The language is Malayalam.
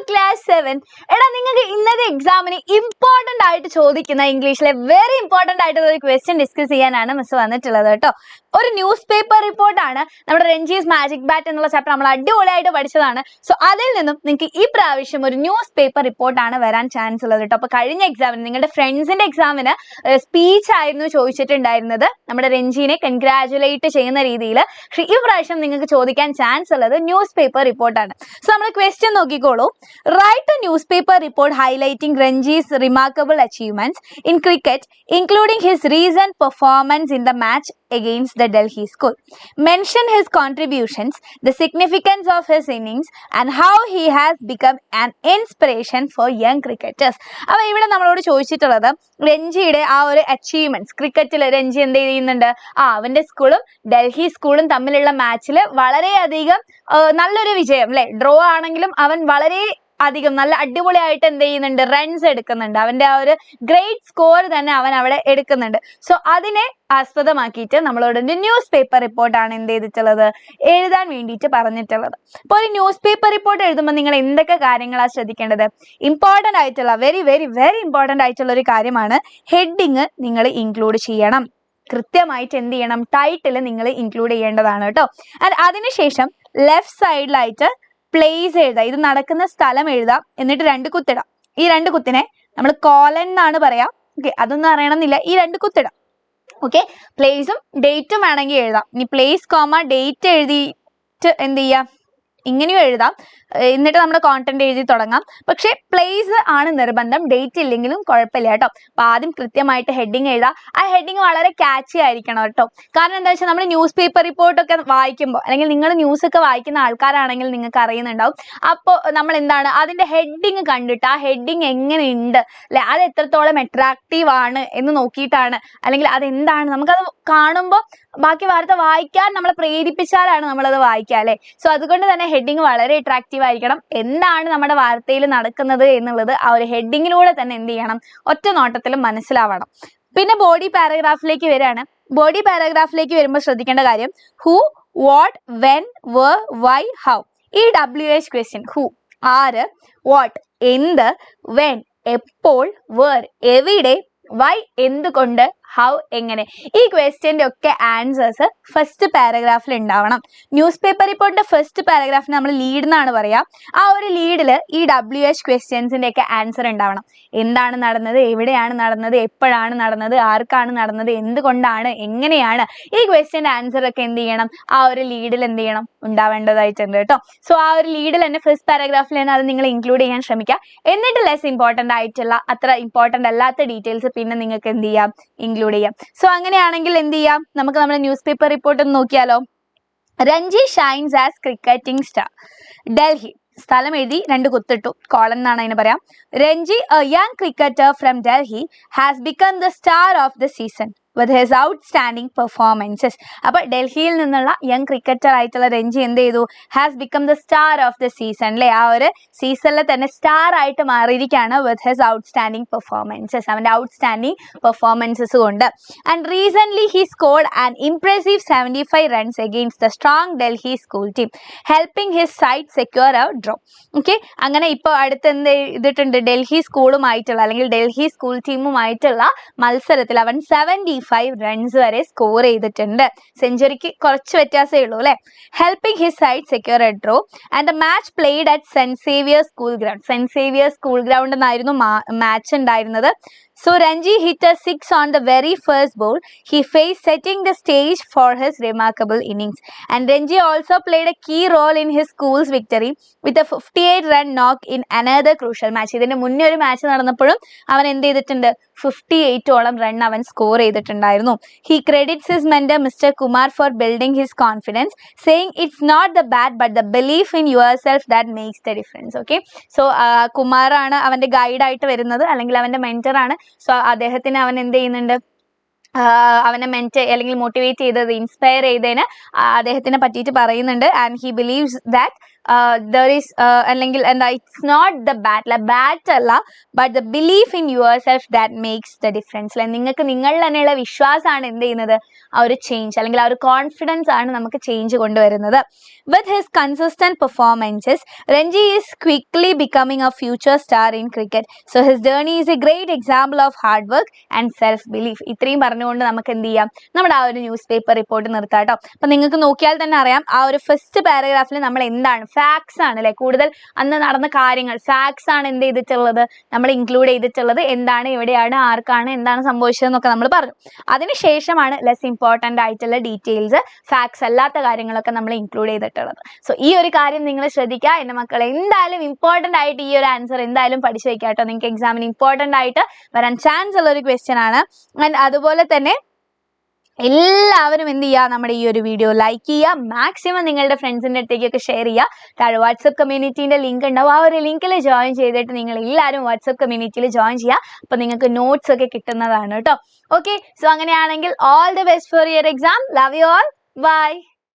Class 7. എടാ നിങ്ങൾക്ക് ഇന്നത്തെ എക്സാമിന് ഇമ്പോർട്ടന്റ് ആയിട്ട് ചോദിക്കുന്ന ഇംഗ്ലീഷിലെ വെരി ഇമ്പോർട്ടന്റ് ആയിട്ടുള്ള ഒരു ക്വസ്റ്റ്യൻ ഡിസ്കസ് ചെയ്യാനാണ് മിസ് വന്നിട്ടുള്ളത് കേട്ടോ. ഒരു ന്യൂസ് പേപ്പർ റിപ്പോർട്ടാണ്. നമ്മുടെ രഞ്ജീസ് മാജിക് ബാറ്റ് എന്നുള്ള ചാപ്റ്റർ നമ്മൾ അടിപൊളിയായിട്ട് പഠിച്ചതാണ്. സോ അതിൽ നിന്നും നിങ്ങൾക്ക് ഈ പ്രാവശ്യം ഒരു ന്യൂസ് പേപ്പർ റിപ്പോർട്ടാണ് വരാൻ ചാൻസ് ഉള്ളത് കേട്ടോ. അപ്പൊ കഴിഞ്ഞ എക്സാമിന് നിങ്ങളുടെ ഫ്രണ്ട്സിന്റെ എക്സാമിന് സ്പീച്ച് ആയിരുന്നു ചോദിച്ചിട്ടുണ്ടായിരുന്നത്, നമ്മുടെ രഞ്ജീനെ കൺഗ്രാജുലേറ്റ് ചെയ്യുന്ന രീതിയിൽ. പക്ഷെ ഈ പ്രാവശ്യം നിങ്ങൾക്ക് ചോദിക്കാൻ ചാൻസ് ഉള്ളത് ന്യൂസ് പേപ്പർ റിപ്പോർട്ടാണ്. സോ നമ്മൾ ക്വസ്റ്റ്യൻ നോക്കിക്കോളൂ. Write a news paper report highlighting Ranji's remarkable achievements in cricket, including his recent performance in the match against the Delhi school. Mention his contributions, the significance of his innings, and how he has become an inspiration for young cricketers. അപ്പോൾ ഇവിടെ നമ്മളോട് ചോദിച്ചിട്ടുള്ളത് രഞ്ജിയുടെ ആ ഒരു അച്ചീവ്മെന്റ്സ്, ക്രിക്കറ്റിൽ രഞ്ജി എന്ത് ചെയ്യുന്നുണ്ട്, അവന്റെ സ്കൂളും ഡൽഹി സ്കൂളും തമ്മിലുള്ള മാച്ചിൽ വളരെയധികം നല്ലൊരു വിജയം അല്ലെ, ഡ്രോ ആണെങ്കിലും അവൻ വളരെ അധികം നല്ല അടിപൊളിയായിട്ട് എന്ത് ചെയ്യുന്നുണ്ട്, റൺസ് എടുക്കുന്നുണ്ട്. അവന്റെ ആ ഒരു ഗ്രേറ്റ് സ്കോർ തന്നെ അവൻ അവിടെ എടുക്കുന്നുണ്ട്. സോ അതിനെ ആസ്പദമാക്കിയിട്ട് നമ്മളോട് ന്യൂസ് പേപ്പർ റിപ്പോർട്ടാണ് എന്ത് ചെയ്തിട്ടുള്ളത്, എഴുതാൻ വേണ്ടിയിട്ട് പറഞ്ഞിട്ടുള്ളത്. അപ്പോൾ ഒരു ന്യൂസ് പേപ്പർ റിപ്പോർട്ട് എഴുതുമ്പോൾ നിങ്ങൾ എന്തൊക്കെ കാര്യങ്ങളാണ് ശ്രദ്ധിക്കേണ്ടത്? ഇമ്പോർട്ടൻ്റ് ആയിട്ടുള്ള വെരി വെരി വെരി ഇമ്പോർട്ടൻ്റ് ആയിട്ടുള്ള ഒരു കാര്യമാണ് ഹെഡിങ് നിങ്ങൾ ഇൻക്ലൂഡ് ചെയ്യണം. കൃത്യമായിട്ട് എന്ത് ചെയ്യണം, ടൈറ്റിൽ നിങ്ങൾ ഇൻക്ലൂഡ് ചെയ്യേണ്ടതാണ് കേട്ടോ. അതിനുശേഷം ലെഫ്റ്റ് സൈഡിലായിട്ട് പ്ലേസ് എഴുതാം, ഇത് നടക്കുന്ന സ്ഥലം എഴുതാം, എന്നിട്ട് 2 കുത്തിടാം. ഈ 2 കുത്തിനെ നമ്മൾ കോളൻ എന്നാണ് പറയാം. ഓക്കെ, അതൊന്നും അറിയണമെന്നില്ല, ഈ 2 കുത്തിടാം. ഓക്കെ, പ്ലേസും ഡേറ്റും വേണമെങ്കിൽ എഴുതാം. ഇനി പ്ലേസ് കോമ ഡേറ്റ് എഴുതിയിട്ട് എന്ത് ചെയ്യാം, ഇങ്ങനെയും എഴുതാം. എന്നിട്ട് നമ്മുടെ കോണ്ടന്റ് എഴുതി തുടങ്ങാം. പക്ഷെ പ്ലേസ് ആണ് നിർബന്ധം, ഡേറ്റ് ഇല്ലെങ്കിലും കുഴപ്പമില്ല കേട്ടോ. അപ്പൊ ആദ്യം കൃത്യമായിട്ട് ഹെഡിങ് എഴുതാം. ആ ഹെഡിങ് വളരെ ക്യാച്ചി ആയിരിക്കണം കേട്ടോ. കാരണം എന്താ വെച്ചാൽ നമ്മൾ ന്യൂസ് പേപ്പർ റിപ്പോർട്ടൊക്കെ വായിക്കുമ്പോൾ, അല്ലെങ്കിൽ നിങ്ങൾ ന്യൂസ് ഒക്കെ വായിക്കുന്ന ആൾക്കാരാണെങ്കിൽ നിങ്ങൾക്ക് അറിയുന്നുണ്ടാവും. അപ്പോൾ നമ്മൾ എന്താണ് അതിന്റെ ഹെഡിങ് കണ്ടിട്ട് ആ ഹെഡിങ് എങ്ങനെയുണ്ട് അല്ലെ, അത് എത്രത്തോളം അട്രാക്റ്റീവ് ആണ് എന്ന് നോക്കിയിട്ടാണ്, അല്ലെങ്കിൽ അതെന്താണ് നമുക്കത് കാണുമ്പോൾ ബാക്കി വാർത്ത വായിക്കാൻ നമ്മളെ പ്രേരിപ്പിച്ചാലാണ് നമ്മളത് വായിക്കുക അല്ലെ. സോ അതുകൊണ്ട് തന്നെ ഹെഡിങ് വളരെ അട്രാക്റ്റീവ് ആയിരിക്കണം. എന്താണ് നമ്മുടെ വാർത്തയിൽ നടക്കുന്നത് എന്നുള്ളത് ആ ഒരു ഹെഡിങ്ങിലൂടെ തന്നെ എന്ത് ചെയ്യണം, ഒറ്റ നോട്ടത്തിൽ മനസ്സിലാവണം. പിന്നെ ബോഡി പാരഗ്രാഫിലേക്ക് വരികയാണ്. ബോഡി പാരഗ്രാഫിലേക്ക് വരുമ്പോൾ ശ്രദ്ധിക്കേണ്ട കാര്യം who, what, when, where, why, how. ഈ WH ക്വസ്റ്റ്യൻ, ഹു ആര്, വാട്ട് എന്ത്, വെൻ എപ്പോൾ, വേർ എവിടെ, വൈ എന്തുകൊണ്ട്, ഹൗ എങ്ങനെ. ഈ ക്വസ്റ്റ്യൻ്റെ ഒക്കെ ആൻസേഴ്സ് ഫസ്റ്റ് പാരഗ്രാഫിൽ ഉണ്ടാവണം. ന്യൂസ് പേപ്പർ റിപ്പോർട്ടിന്റെ ഫസ്റ്റ് പാരഗ്രാഫിന് നമ്മൾ ലീഡ് എന്നാണ് പറയാം. ആ ഒരു ലീഡിൽ ഈ WH ക്വസ്റ്റ്യൻസിന്റെ ഒക്കെ ആൻസർ ഉണ്ടാവണം. എന്താണ് നടന്നത്, എവിടെയാണ് നടന്നത്, എപ്പോഴാണ് നടന്നത്, ആർക്കാണ് നടന്നത്, എന്തുകൊണ്ടാണ്, എങ്ങനെയാണ്. ഈ ക്വസ്റ്റ്യൻ്റെ ആൻസർ ഒക്കെ എന്ത് ചെയ്യണം, ആ ഒരു ലീഡിൽ എന്ത് ചെയ്യണം, ഉണ്ടാവേണ്ടതായിട്ടുണ്ട് കേട്ടോ. സോ ആ ഒരു ലീഡിൽ തന്നെ ഫസ്റ്റ് പാരഗ്രാഫിൽ തന്നെ അത് നിങ്ങൾ ഇൻക്ലൂഡ് ചെയ്യാൻ ശ്രമിക്കുക. എന്നിട്ട് ലെസ് ഇമ്പോർട്ടൻ്റ് ആയിട്ടുള്ള, അത്ര ഇമ്പോർട്ടൻ്റ് അല്ലാത്ത ഡീറ്റെയിൽസ് പിന്നെ നിങ്ങൾക്ക് എന്ത് ചെയ്യാം, ഇൻക്ലൂഡ് ചെയ്യാം. സോ അങ്ങനെയാണെങ്കിൽ എന്ത് ചെയ്യാം, നമുക്ക് നമ്മുടെ ന്യൂസ് പേപ്പർ റിപ്പോർട്ട് ഒന്ന് നോക്കിയാലോ. Ranji shines as cricketing star Delhi. സ്ഥലം എഴുതി 2 കുത്തിട്ടു, കോളൻ എന്നാണ് അതിന് പറയാം. Ranji, A young cricketer from Delhi, has become the star of the season with his outstanding performances. അപ്പോൾ ഡൽഹിയിൽ നിന്നുള്ള യങ് ക്രിക്കറ്റർ ആയിട്ടുള്ള രഞ്ജി എന്ത് ചെയ്തു, has become the star of the season അല്ലേ. ആ ഒരു സീസണിൽ തന്നെ സ്റ്റാർ ആയിട്ട് മാറിയിരിക്കുകയാണ് വിത്ത് ഹിസ് ഔട്ട്സ്റ്റാൻഡിങ് പെർഫോമൻസസ്, അവൻ്റെ ഔട്ട്സ്റ്റാൻഡിങ് പെർഫോമൻസസ് കൊണ്ട്. And recently he scored an impressive 75 runs against the strong Delhi school team, helping his side secure a draw. Okay, അങ്ങനെ ഇപ്പോൾ അടുത്ത് എന്ത് ചെയ്തിട്ടുണ്ട്, ഡൽഹി സ്കൂളുമായിട്ടുള്ള അല്ലെങ്കിൽ ഡൽഹി സ്കൂൾ ടീമുമായിട്ടുള്ള മത്സരത്തിൽ അവൻ 75 റൺസ് വരെ സ്കോർ ചെയ്തിട്ടുണ്ട്. സെഞ്ചുറിക്ക് കുറച്ച് വ്യത്യാസമേ ഉള്ളൂ അല്ലെ. Helping his side secure a draw and the match played at saint Xavier school ground. Saint Xavier school ground എന്നായിരുന്നു മാച്ച് ഉണ്ടായിരുന്നത്. So Ranji hit a 6 on the very first ball he faced, setting the stage for his remarkable innings. And Ranji also played a key role in his school's victory with a 58-run knock in another crucial match. ഇതിന്റെ മുന്നേ ഒരു മാച്ച് നടന്നപ്പോഴും അവൻ എന്ത് ചെയ്തിട്ടുണ്ട്, 58ഓളം റൺ അവൻ സ്കോർ ചെയ്തിട്ടുണ്ടായിരുന്നു. He credits his mentor Mr. Kumar for building his confidence, saying it's not the bat but the belief in yourself that makes the difference. Okay, so Kumar ആണ് അവന്റെ ഗൈഡ് ആയിട്ട് വരുന്നത്, അല്ലെങ്കിൽ അവന്റെ മെന്റർ ആണ്. സോ അദ്ദേഹത്തിന് അവൻ എന്ത് ചെയ്യുന്നുണ്ട്, അവനെ അല്ലെങ്കിൽ മോട്ടിവേറ്റ് ചെയ്തത്, ഇൻസ്പയർ ചെയ്തതിന് അദ്ദേഹത്തിനെ പറ്റിയിട്ട് പറയുന്നുണ്ട്. And he believes that there is അല്ലെങ്കിൽ എന്താ ഇറ്റ്സ് നോട്ട് ദ ബാറ്റ് അല്ല, but the belief in yourself that makes the difference. അല്ലെ, നിങ്ങൾക്ക് നിങ്ങളിൽ തന്നെയുള്ള വിശ്വാസമാണ് എന്ത് ചെയ്യുന്നത്, ആ ഒരു ചേഞ്ച് അല്ലെങ്കിൽ ആ ഒരു കോൺഫിഡൻസ് ആണ് നമുക്ക് ചേഞ്ച് കൊണ്ടുവരുന്നത്. With his consistent performances Ranji is quickly becoming a future star in cricket. So his journey is a great example of hard work and self belief. ഇത്രയും പറഞ്ഞുകൊണ്ട് നമുക്ക് എന്ത് ചെയ്യാം, നമ്മുടെ ആ ഒരു ന്യൂസ് പേപ്പർ റിപ്പോർട്ട് നിർത്താം കേട്ടോ. അപ്പൊ നിങ്ങൾക്ക് നോക്കിയാൽ തന്നെ അറിയാം, ആ ഒരു ഫസ്റ്റ് പാരഗ്രാഫിൽ നമ്മൾ എന്താണ്, ഫാക്ട്സ് ആണ് അല്ലെ, കൂടുതൽ അന്ന് നടന്ന കാര്യങ്ങൾ ഫാക്ട്സ് ആണ് എന്ത് ചെയ്തിട്ടുള്ളത്, നമ്മൾ ഇൻക്ലൂഡ് ചെയ്തിട്ടുള്ളത്. എന്താണ്, എവിടെയാണ്, ആർക്കാണ്, എന്താണ് സംഭവിച്ചതെന്നൊക്കെ നമ്മൾ പറഞ്ഞു. അതിനുശേഷമാണ് ലെസ് ഇമ്പോർട്ടൻ്റ് ആയിട്ടുള്ള ഡീറ്റെയിൽസ്, ഫാക്ട്സ് അല്ലാത്ത കാര്യങ്ങളൊക്കെ നമ്മൾ ഇൻക്ലൂഡ് ചെയ്തിട്ടുള്ളത്. സോ ഈ ഒരു കാര്യം നിങ്ങൾ ശ്രദ്ധിക്കുക എൻ്റെ മക്കളെ. എന്തായാലും ഇമ്പോർട്ടൻ്റ് ആയിട്ട് ഈ ഒരു ആൻസർ എന്തായാലും പഠിച്ചു വെക്കുക കേട്ടോ. നിങ്ങൾക്ക് എക്സാമിന് ഇമ്പോർട്ടൻ്റ് ആയിട്ട് വരാൻ ചാൻസ് ഉള്ള ഒരു ക്വസ്റ്റ്യൻ ആണ്. ആൻഡ് അതുപോലെ തന്നെ എല്ലാവരും എന്ത് ചെയ്യുക, നമ്മുടെ ഈ ഒരു വീഡിയോ ലൈക്ക് ചെയ്യുക, മാക്സിമം നിങ്ങളുടെ ഫ്രണ്ട്സിൻ്റെ അടുത്തേക്കൊക്കെ ഷെയർ ചെയ്യുക. താഴെ വാട്സപ്പ് കമ്മ്യൂണിറ്റീൻ്റെ ലിങ്ക് ഉണ്ടാവും, ആ ഒരു ലിങ്കിൽ ജോയിൻ ചെയ്തിട്ട് നിങ്ങൾ എല്ലാവരും വാട്സപ്പ് കമ്മ്യൂണിറ്റിയിൽ ജോയിൻ ചെയ്യുക. അപ്പോൾ നിങ്ങൾക്ക് നോട്ട്സ് ഒക്കെ കിട്ടുന്നതാണ് കേട്ടോ. ഓക്കെ, സോ അങ്ങനെയാണെങ്കിൽ all the best for your exam. Love you all. By.